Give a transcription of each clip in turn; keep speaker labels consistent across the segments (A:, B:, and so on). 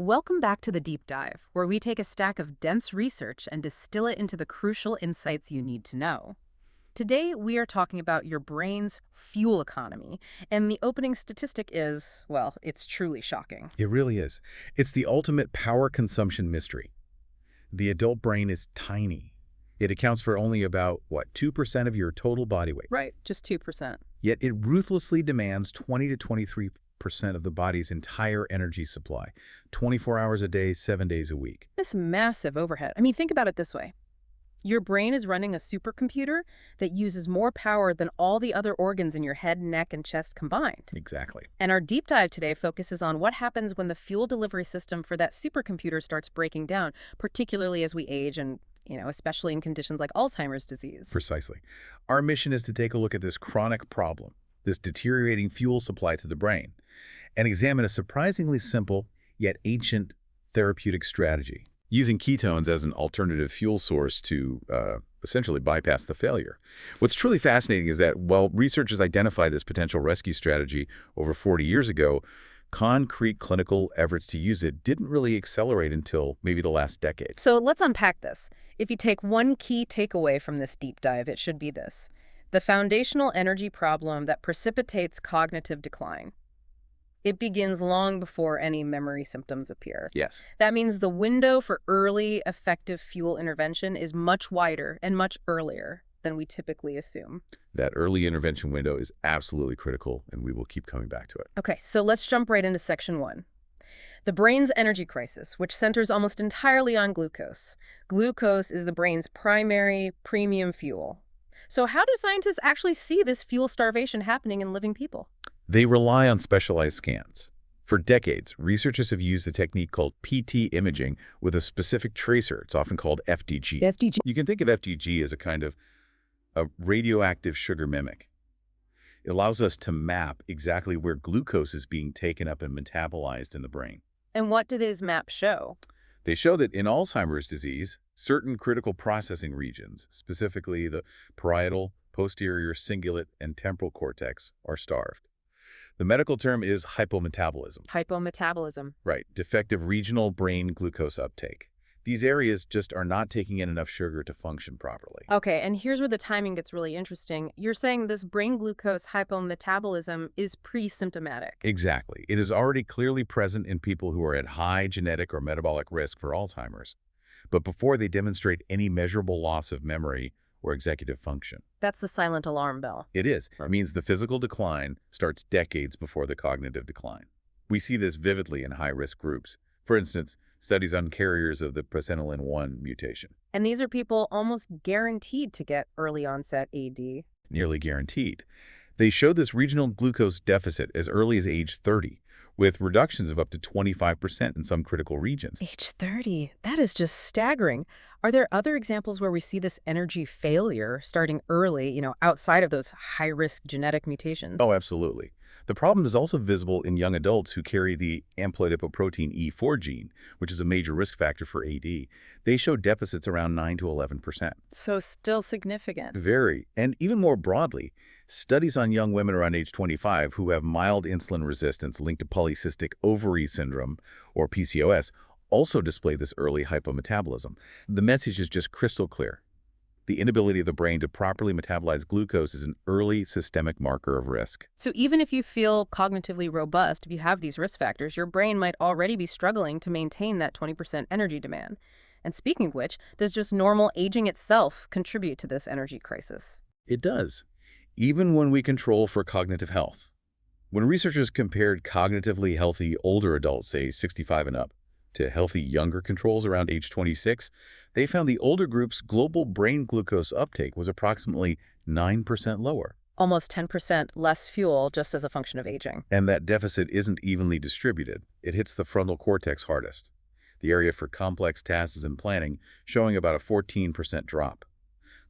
A: Welcome back to the Deep Dive, where we take a stack of dense research and distill it into the crucial insights you need to know. Today, we are talking about your brain's fuel economy, and the opening statistic is, well, it's truly shocking.
B: It really is. It's the ultimate power consumption mystery. The adult brain is tiny. It accounts for only about, 2% of your total body weight.
A: Right, just 2%.
B: Yet it ruthlessly demands 20 to 23% of the body's entire energy supply, 24 hours a day, 7 days a week.
A: This massive overhead. I mean, think about it this way. Your brain is running a supercomputer that uses more power than all the other organs in your head, neck, and chest combined.
B: Exactly.
A: And our deep dive today focuses on what happens when the fuel delivery system for that supercomputer starts breaking down, particularly as we age and, especially in conditions like Alzheimer's disease.
B: Precisely. Our mission is to take a look at this chronic problem, this deteriorating fuel supply to the brain, and examine a surprisingly simple yet ancient therapeutic strategy, using ketones as an alternative fuel source to essentially bypass the failure. What's truly fascinating is that while researchers identified this potential rescue strategy over 40 years ago, concrete clinical efforts to use it didn't really accelerate until maybe the last decade.
A: So let's unpack this. If you take one key takeaway from this deep dive, it should be this: the foundational energy problem that precipitates cognitive decline. It begins long before any memory symptoms appear.
B: Yes.
A: That means the window for early, effective fuel intervention is much wider and much earlier than we typically assume.
B: That early intervention window is absolutely critical, and we will keep coming back to it.
A: Okay, so let's jump right into section 1. The brain's energy crisis, which centers almost entirely on glucose. Glucose is the brain's primary premium fuel. So how do scientists actually see this fuel starvation happening in living people?
B: They rely on specialized scans. For decades, researchers have used a technique called PT imaging with a specific tracer. It's often called FDG.
A: FDG.
B: You can think of FDG as a kind of a radioactive sugar mimic. It allows us to map exactly where glucose is being taken up and metabolized in the brain.
A: And what do these maps show?
B: They show that in Alzheimer's disease, certain critical processing regions, specifically the parietal, posterior cingulate, and temporal cortex, are starved. The medical term is hypometabolism.
A: Hypometabolism.
B: Right, defective regional brain glucose uptake. These areas just are not taking in enough sugar to function properly.
A: Okay, and here's where the timing gets really interesting. You're saying this brain glucose hypometabolism is pre-symptomatic.
B: Exactly. It is already clearly present in people who are at high genetic or metabolic risk for Alzheimer's, but before they demonstrate any measurable loss of memory or executive function.
A: That's the silent alarm bell.
B: It is. It means the physical decline starts decades before the cognitive decline. We see this vividly in high-risk groups. For instance, studies on carriers of the presenilin-1 mutation.
A: And these are people almost guaranteed to get early onset AD.
B: Nearly guaranteed. They show this regional glucose deficit as early as age 30, with reductions of up to 25% in some critical regions.
A: Age 30? That is just staggering. Are there other examples where we see this energy failure starting early, outside of those high-risk genetic mutations?
B: Oh, absolutely. The problem is also visible in young adults who carry the amyloidoprotein E4 gene, which is a major risk factor for AD. They show deficits around 9 to 11%.
A: So still significant.
B: Very. And even more broadly, studies on young women around age 25 who have mild insulin resistance linked to polycystic ovary syndrome, or PCOS, also display this early hypometabolism. The message is just crystal clear. The inability of the brain to properly metabolize glucose is an early systemic marker of risk.
A: So even if you feel cognitively robust, if you have these risk factors, your brain might already be struggling to maintain that 20% energy demand. And speaking of which, does just normal aging itself contribute to this energy crisis?
B: It does, even when we control for cognitive health. When researchers compared cognitively healthy older adults, say 65 and up, to healthy younger controls around age 26, they found the older group's global brain glucose uptake was approximately 9% lower.
A: Almost 10% less fuel just as a function of aging.
B: And that deficit isn't evenly distributed. It hits the frontal cortex hardest, the area for complex tasks and planning, showing about a 14% drop.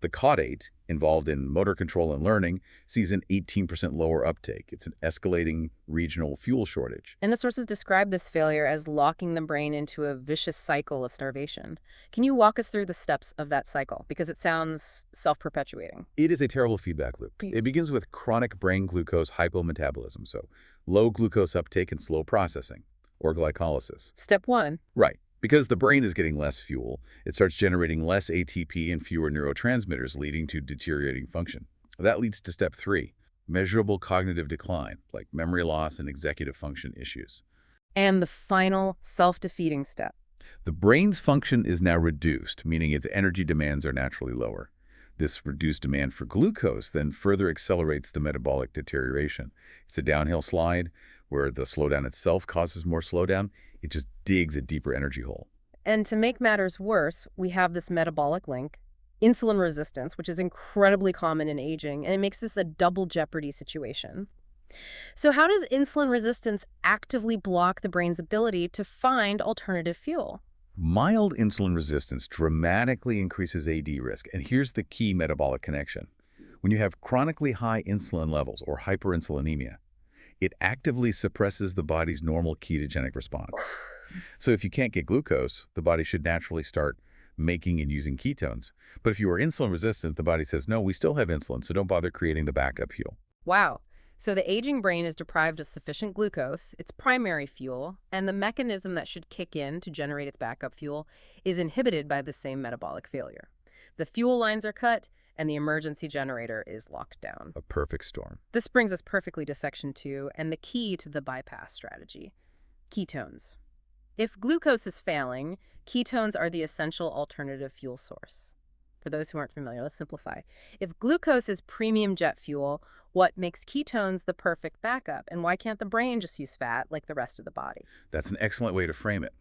B: The caudate, involved in motor control and learning, sees an 18% lower uptake. It's an escalating regional fuel shortage.
A: And the sources describe this failure as locking the brain into a vicious cycle of starvation. Can you walk us through the steps of that cycle? Because it sounds self-perpetuating.
B: It is a terrible feedback loop. It begins with chronic brain glucose hypometabolism, so low glucose uptake and slow processing. or glycolysis.
A: Step 1.
B: Right. Because the brain is getting less fuel, it starts generating less ATP and fewer neurotransmitters, leading to deteriorating function. That leads to step 3, measurable cognitive decline, like memory loss and executive function issues.
A: And the final self-defeating step.
B: The brain's function is now reduced, meaning its energy demands are naturally lower. This reduced demand for glucose then further accelerates the metabolic deterioration. It's a downhill slide where the slowdown itself causes more slowdown. It just digs a deeper energy hole.
A: And to make matters worse, we have this metabolic link, insulin resistance, which is incredibly common in aging, and it makes this a double jeopardy situation. So how does insulin resistance actively block the brain's ability to find alternative fuel?
B: Mild insulin resistance dramatically increases AD risk, and here's the key metabolic connection. When you have chronically high insulin levels or hyperinsulinemia, it actively suppresses the body's normal ketogenic response. So if you can't get glucose, the body should naturally start making and using ketones. But if you are insulin resistant, the body says, no, we still have insulin, so don't bother creating the backup fuel.
A: Wow. So the aging brain is deprived of sufficient glucose, its primary fuel, and the mechanism that should kick in to generate its backup fuel is inhibited by the same metabolic failure. The fuel lines are cut, and the emergency generator is locked down.
B: A perfect storm.
A: This brings us perfectly to section 2 and the key to the bypass strategy: ketones. If glucose is failing, ketones are the essential alternative fuel source. For those who aren't familiar, let's simplify. If glucose is premium jet fuel, what makes ketones the perfect backup? And why can't the brain just use fat like the rest of the body?
B: That's an excellent way to frame it.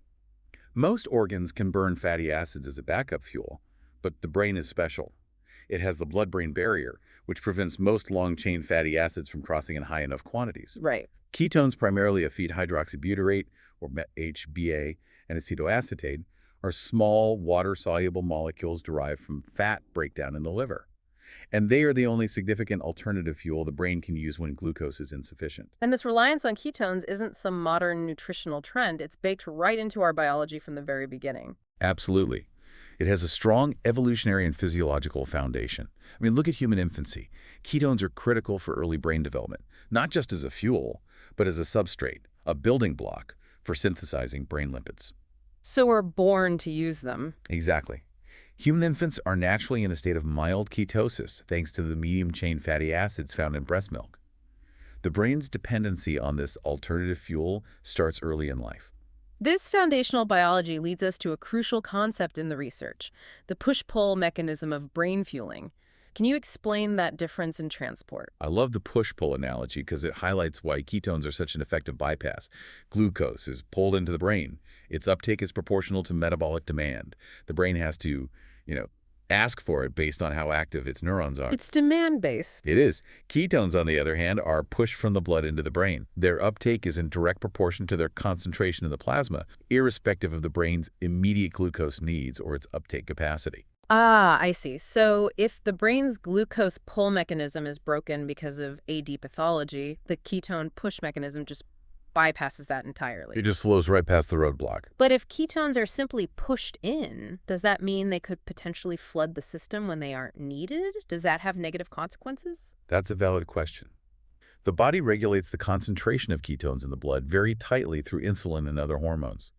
B: Most organs can burn fatty acids as a backup fuel, but the brain is special. It has the blood-brain barrier, which prevents most long-chain fatty acids from crossing in high enough quantities.
A: Right.
B: Ketones, primarily a feed hydroxybutyrate, or HBA, and acetoacetate, are small, water-soluble molecules derived from fat breakdown in the liver. And they are the only significant alternative fuel the brain can use when glucose is insufficient.
A: And this reliance on ketones isn't some modern nutritional trend. It's baked right into our biology from the very beginning.
B: Absolutely. It has a strong evolutionary and physiological foundation. I mean, look at human infancy. Ketones are critical for early brain development, not just as a fuel, but as a substrate, a building block for synthesizing brain lipids.
A: So we're born to use them.
B: Exactly. Human infants are naturally in a state of mild ketosis thanks to the medium-chain fatty acids found in breast milk. The brain's dependency on this alternative fuel starts early in life.
A: This foundational biology leads us to a crucial concept in the research: the push-pull mechanism of brain fueling. Can you explain that difference in transport?
B: I love the push-pull analogy because it highlights why ketones are such an effective bypass. Glucose is pulled into the brain. Its uptake is proportional to metabolic demand. The brain has to, ask for it based on how active its neurons are.
A: It's demand-based.
B: It is. Ketones, on the other hand, are pushed from the blood into the brain. Their uptake is in direct proportion to their concentration in the plasma, irrespective of the brain's immediate glucose needs or its uptake capacity.
A: Ah, I see. So if the brain's glucose pull mechanism is broken because of AD pathology, the ketone push mechanism just bypasses that entirely.
B: It just flows right past the roadblock.
A: But if ketones are simply pushed in, does that mean they could potentially flood the system when they aren't needed? Does that have negative consequences?
B: That's a valid question. The body regulates the concentration of ketones in the blood very tightly through insulin and other hormones.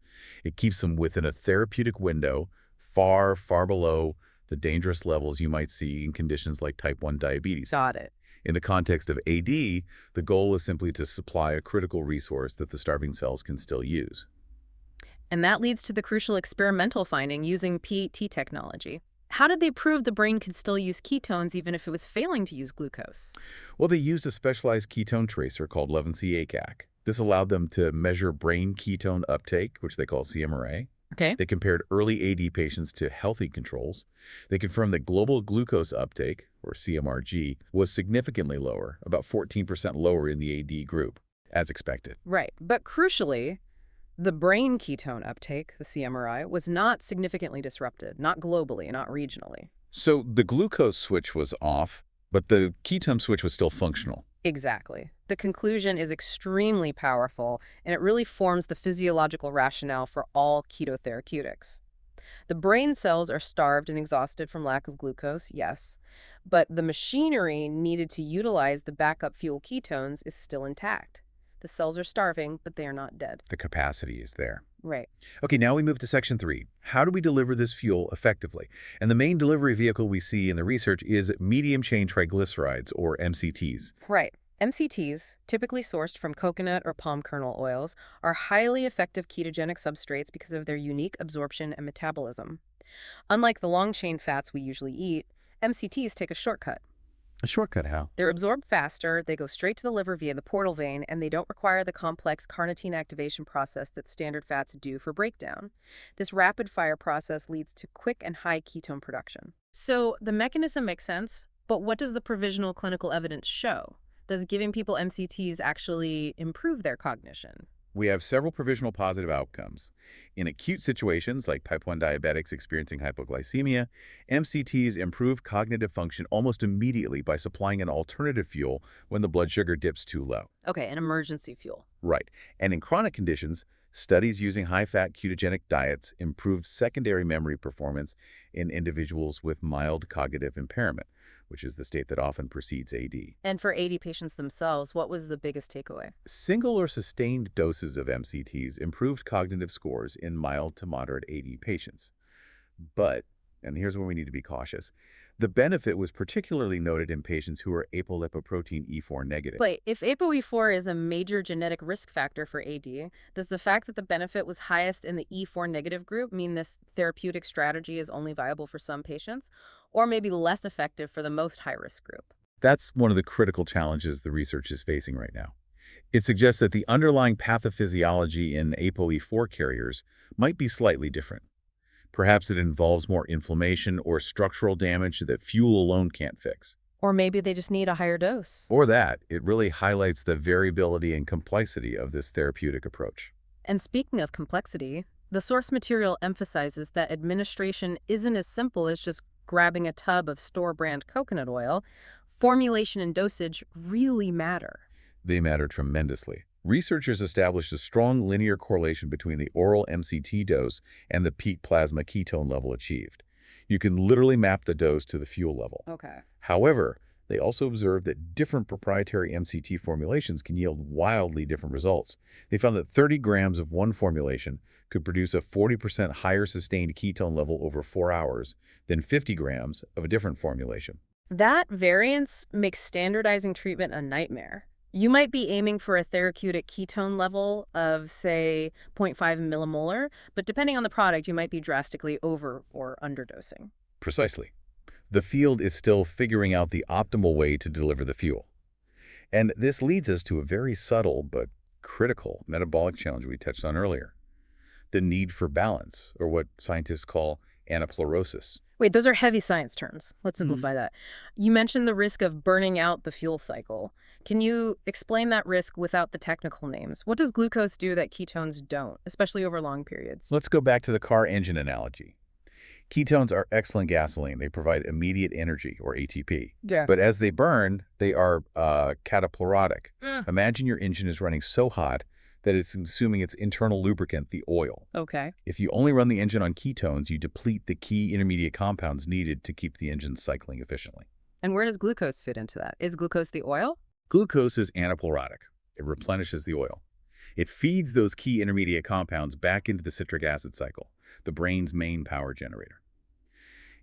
B: It keeps them within a therapeutic window, far, far below the dangerous levels you might see in conditions like type 1 diabetes.
A: Got it.
B: In the context of AD, the goal is simply to supply a critical resource that the starving cells can still use.
A: And that leads to the crucial experimental finding using PET technology. How did they prove the brain could still use ketones even if it was failing to use glucose?
B: Well, they used a specialized ketone tracer called Levincy-ACAC. This allowed them to measure brain ketone uptake, which they call CMRA.
A: Okay.
B: They compared early AD patients to healthy controls. They confirmed that global glucose uptake, or CMRG, was significantly lower, about 14% lower in the AD group, as expected.
A: Right. But crucially, the brain ketone uptake, the CMRI, was not significantly disrupted, not globally, not regionally.
B: So the glucose switch was off, but the ketone switch was still functional.
A: Exactly. The conclusion is extremely powerful, and it really forms the physiological rationale for all keto therapeutics. The brain cells are starved and exhausted from lack of glucose, yes, but the machinery needed to utilize the backup fuel ketones is still intact. The cells are starving, but they are not dead.
B: The capacity is there.
A: Right.
B: Okay, now we move to section 3. How do we deliver this fuel effectively? And the main delivery vehicle we see in the research is medium-chain triglycerides, or MCTs.
A: Right. MCTs, typically sourced from coconut or palm kernel oils, are highly effective ketogenic substrates because of their unique absorption and metabolism. Unlike the long-chain fats we usually eat, MCTs take a shortcut.
B: A shortcut how?
A: They're absorbed faster, they go straight to the liver via the portal vein, and they don't require the complex carnitine activation process that standard fats do for breakdown. This rapid-fire process leads to quick and high ketone production. So the mechanism makes sense, but what does the provisional clinical evidence show? Does giving people MCTs actually improve their cognition?
B: We have several provisional positive outcomes. In acute situations like type 1 diabetics experiencing hypoglycemia, MCTs improve cognitive function almost immediately by supplying an alternative fuel when the blood sugar dips too low.
A: Okay, an emergency fuel.
B: Right. And in chronic conditions, studies using high-fat ketogenic diets improved secondary memory performance in individuals with mild cognitive impairment, which is the state that often precedes AD.
A: And for AD patients themselves, what was the biggest takeaway?
B: Single or sustained doses of MCTs improved cognitive scores in mild to moderate AD patients. But, and here's where we need to be cautious, the benefit was particularly noted in patients who are apolipoprotein E4 negative.
A: But if ApoE4 is a major genetic risk factor for AD, does the fact that the benefit was highest in the E4 negative group mean this therapeutic strategy is only viable for some patients, or maybe less effective for the most high-risk group?
B: That's one of the critical challenges the research is facing right now. It suggests that the underlying pathophysiology in ApoE4 carriers might be slightly different. Perhaps it involves more inflammation or structural damage that fuel alone can't fix.
A: Or maybe they just need a higher dose.
B: Or that, it really highlights the variability and complexity of this therapeutic approach.
A: And speaking of complexity, the source material emphasizes that administration isn't as simple as just grabbing a tub of store-brand coconut oil. Formulation and dosage really matter.
B: They matter tremendously. Researchers established a strong linear correlation between the oral MCT dose and the peak plasma ketone level achieved. You can literally map the dose to the fuel level.
A: Okay.
B: However, they also observed that different proprietary MCT formulations can yield wildly different results. They found that 30 grams of one formulation could produce a 40% higher sustained ketone level over 4 hours than 50 grams of a different formulation.
A: That variance makes standardizing treatment a nightmare. You might be aiming for a therapeutic ketone level of, say, 0.5 millimolar, but depending on the product, you might be drastically over or underdosing.
B: Precisely. The field is still figuring out the optimal way to deliver the fuel. And this leads us to a very subtle but critical metabolic challenge we touched on earlier. The need for balance, or what scientists call anaplerosis.
A: Wait, those are heavy science terms. Let's simplify that. You mentioned the risk of burning out the fuel cycle. Can you explain that risk without the technical names? What does glucose do that ketones don't, especially over long periods?
B: Let's go back to the car engine analogy. Ketones are excellent gasoline. They provide immediate energy, or ATP.
A: Yeah.
B: But as they burn, they are cataplerotic. Imagine your engine is running so hot that it's consuming its internal lubricant, the oil.
A: Okay.
B: If you only run the engine on ketones, you deplete the key intermediate compounds needed to keep the engine cycling efficiently.
A: And where does glucose fit into that? Is glucose the oil?
B: Glucose is anaplerotic. It replenishes the oil. It feeds those key intermediate compounds back into the citric acid cycle, the brain's main power generator.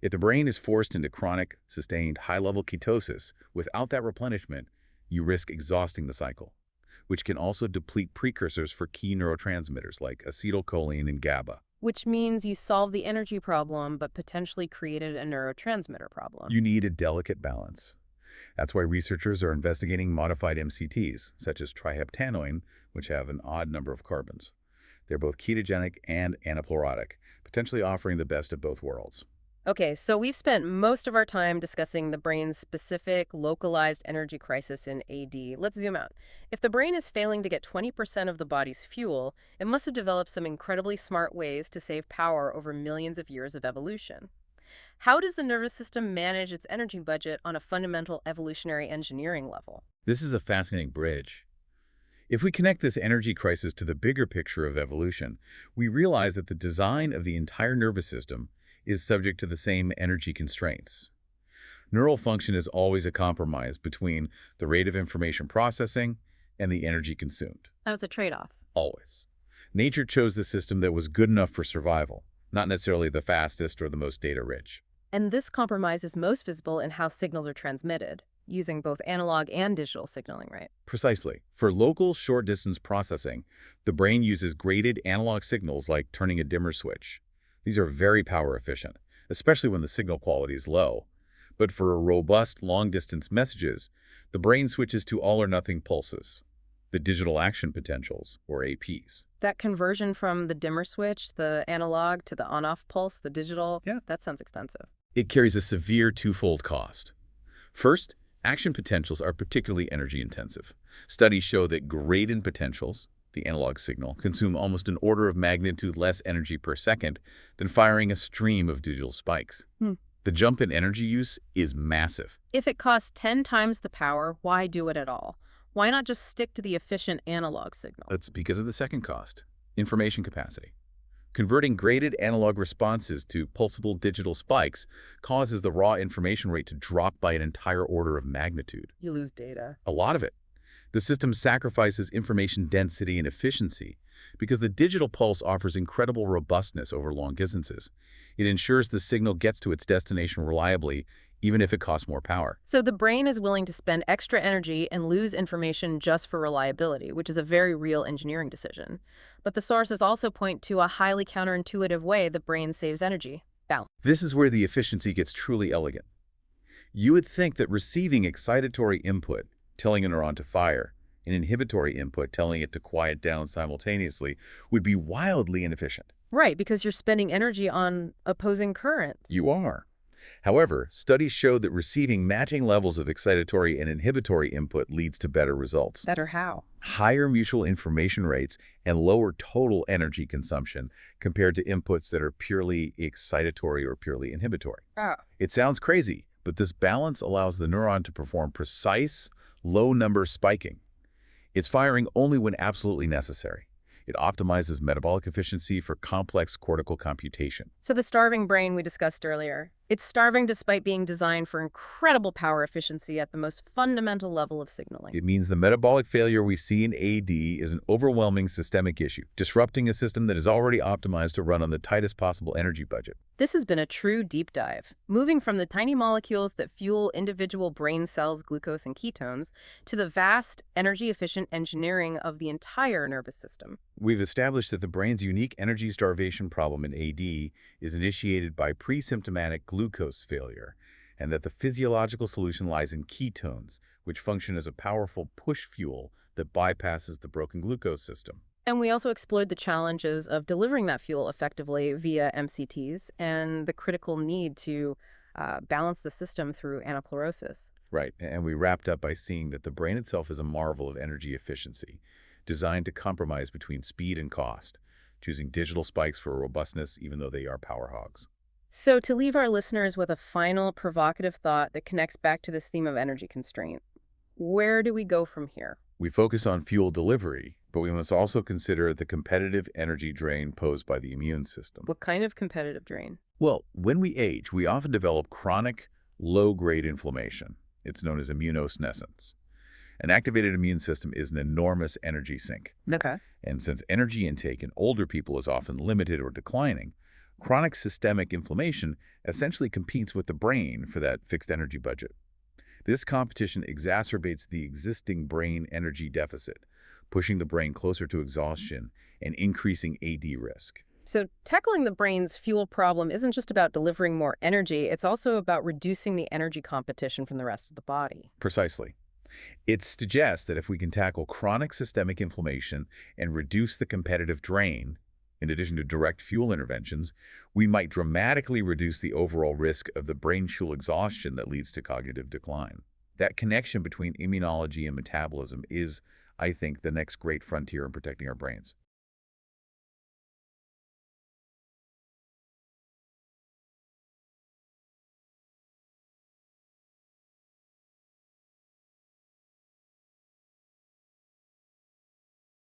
B: If the brain is forced into chronic, sustained, high-level ketosis without that replenishment, you risk exhausting the cycle, which can also deplete precursors for key neurotransmitters like acetylcholine and GABA.
A: Which means you solved the energy problem, but potentially created a neurotransmitter problem.
B: You need a delicate balance. That's why researchers are investigating modified MCTs, such as triheptanoin, which have an odd number of carbons. They're both ketogenic and anaplerotic, potentially offering the best of both worlds.
A: Okay, so we've spent most of our time discussing the brain's specific, localized energy crisis in AD. Let's zoom out. If the brain is failing to get 20% of the body's fuel, it must have developed some incredibly smart ways to save power over millions of years of evolution. How does the nervous system manage its energy budget on a fundamental evolutionary engineering level?
B: This is a fascinating bridge. If we connect this energy crisis to the bigger picture of evolution, we realize that the design of the entire nervous system is subject to the same energy constraints. Neural function is always a compromise between the rate of information processing and the energy consumed.
A: That was a trade-off.
B: Always. Nature chose the system that was good enough for survival, not necessarily the fastest or the most data-rich.
A: And this compromise is most visible in how signals are transmitted, using both analog and digital signaling, right?
B: Precisely. For local short-distance processing, the brain uses graded analog signals like turning a dimmer switch. These are very power efficient, especially when the signal quality is low. But for robust long-distance messages, the brain switches to all-or-nothing pulses, the digital action potentials, or APs.
A: That conversion from the dimmer switch, the analog, to the on-off pulse, the digital,
B: Yeah.
A: that sounds expensive.
B: It carries a severe twofold cost. First, action potentials are particularly energy intensive. Studies show that gradient potentials, the analog signal, consume almost an order of magnitude less energy per second than firing a stream of digital spikes. The jump in energy use is massive.
A: If it costs 10 times the power, why do it at all? Why not just stick to the efficient analog signal?
B: That's because of the second cost, information capacity. Converting graded analog responses to pulsable digital spikes causes the raw information rate to drop by an entire order of magnitude.
A: You lose data.
B: A lot of it. The system sacrifices information density and efficiency because the digital pulse offers incredible robustness over long distances. It ensures the signal gets to its destination reliably, even if it costs more power.
A: So the brain is willing to spend extra energy and lose information just for reliability, which is a very real engineering decision. But the sources also point to a highly counterintuitive way the brain saves energy: balance.
B: This is where the efficiency gets truly elegant. You would think that receiving excitatory input, telling a neuron to fire, and inhibitory input, telling it to quiet down simultaneously, would be wildly inefficient.
A: Right, because you're spending energy on opposing currents.
B: You are. However, studies show that receiving matching levels of excitatory and inhibitory input leads to better results.
A: Better how?
B: Higher mutual information rates and lower total energy consumption compared to inputs that are purely excitatory or purely inhibitory.
A: Oh.
B: It sounds crazy, but this balance allows the neuron to perform precise, low-number spiking. It's firing only when absolutely necessary. It optimizes metabolic efficiency for complex cortical computation.
A: So the starving brain we discussed earlier, it's starving despite being designed for incredible power efficiency at the most fundamental level of signaling.
B: It means the metabolic failure we see in AD is an overwhelming systemic issue, disrupting a system that is already optimized to run on the tightest possible energy budget.
A: This has been a true deep dive, moving from the tiny molecules that fuel individual brain cells, glucose and ketones, to the vast, energy-efficient engineering of the entire nervous system.
B: We've established that the brain's unique energy starvation problem in AD is initiated by pre-symptomatic glucose failure, and that the physiological solution lies in ketones, which function as a powerful push fuel that bypasses the broken glucose system.
A: And we also explored the challenges of delivering that fuel effectively via MCTs and the critical need to balance the system through anaplerosis.
B: Right, and we wrapped up by seeing that the brain itself is a marvel of energy efficiency, designed to compromise between speed and cost, choosing digital spikes for robustness even though they are power hogs.
A: So to leave our listeners with a final provocative thought that connects back to this theme of energy constraint, where do we go from here?
B: We focused on fuel delivery, but we must also consider the competitive energy drain posed by the immune system.
A: What kind of competitive drain?
B: Well, when we age, we often develop chronic, low-grade inflammation. It's known as immunosenescence. An activated immune system is an enormous energy sink.
A: Okay.
B: And since energy intake in older people is often limited or declining, chronic systemic inflammation essentially competes with the brain for that fixed energy budget. This competition exacerbates the existing brain energy deficit, pushing the brain closer to exhaustion and increasing AD risk.
A: So tackling the brain's fuel problem isn't just about delivering more energy, it's also about reducing the energy competition from the rest of the body.
B: Precisely. It suggests that if we can tackle chronic systemic inflammation and reduce the competitive drain, in addition to direct fuel interventions, we might dramatically reduce the overall risk of the brain fuel exhaustion that leads to cognitive decline. That connection between immunology and metabolism is, I think, the next great frontier in protecting our brains.